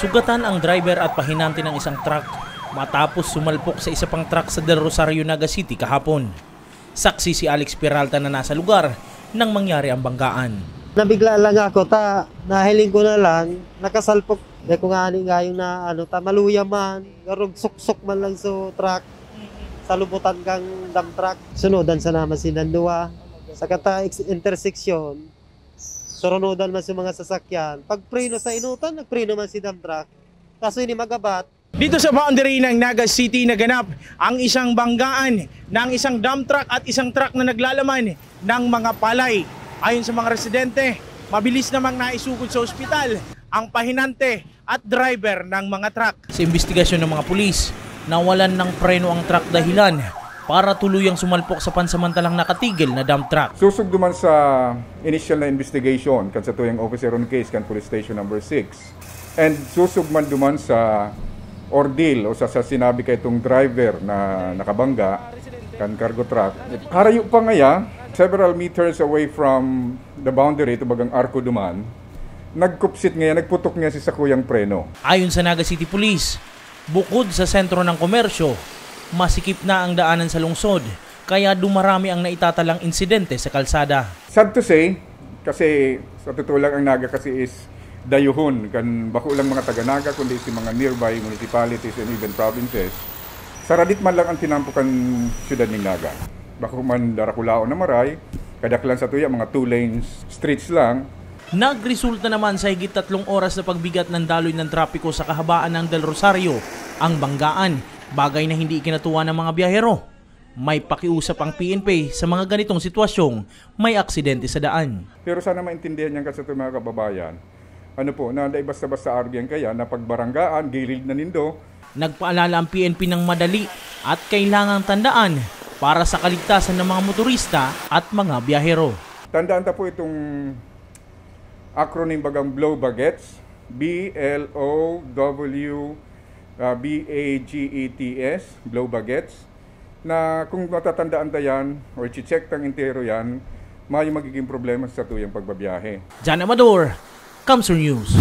Sugatan ang driver at pahinante ng isang truck matapos sumalpok sa isa pang truck sa Del Rosario, Naga City kahapon. Saksi si Alex Peralta na nasa lugar nang mangyari ang banggaan. Nabigla lang ako, nahiling ko na lang, nakasalpok. Dahil ko nga yung na maluya man, garog suksok man lang sa truck. Salubutan kang dump truck. Sunodan sa naman sinandua. Sa kata intersection, surunodan man sa mga sasakyan. Pag preno sa inutan, nagpreno man si dump truck. Kaso hindi magabat. Dito sa boundary ng Naga City naganap ang isang banggaan ng isang dump truck at isang truck na naglalaman ng mga palay. Ayon sa mga residente, mabilis namang naisugod sa ospital ang pahinante at driver ng mga truck. Sa investigasyon ng mga pulis, nawalan ng preno ang truck dahilan para tuluyang sumalpok sa pansamantalang nakatigil na dump truck. Susugduman sa initial na investigation kan sa tuyang officer on case kan police station number 6 and susugman duman sa ordeal o sa sinabi kay itong driver na nakabangga kan cargo truck. Harayo pa ngaya, several meters away from the boundary to bagang arko duman, nagkupsit ngayon, nagputok niya si sakuyang preno. Ayon sa Naga City Police, bukod sa sentro ng komersyo, masikip na ang daanan sa lungsod, kaya dumarami ang naitatalang insidente sa kalsada. Sad to say, kasi sa totoo lang ang Naga kasi is dayuhon, kan bako lang mga taga-Naga, kundi si mga nearby municipalities and even provinces. Saradit man lang ang tinampukan syudad ng Naga. Bako man Darakulao na maray, kadaklan sa tuya, mga 2 lanes streets lang. Nagresulta naman sa higit 3 oras na pagbigat ng daloy ng trapiko sa kahabaan ng Del Rosario ang banggaan, bagay na hindi ikinatuwa ng mga biyahero. May pakiusap ang PNP sa mga ganitong sitwasyong may aksidente sa daan. Pero sana maintindihan niyan kasi mga kababayan, na basta-basta argyan kaya na pagbaranggaan, gilid na nindo. Nagpaalala ang PNP ng madali at kailangang tandaan para sa kaligtasan ng mga motorista at mga biyahero. Tandaan ta po itong acronym bagang Blow Bagets, BLOWBAGETS, Blow Bagets, na kung matatandaan tayan o i-check tang intero yan, may magiging problema sa tuyang pagbabiyahe. Jan Amador, Kamsur News.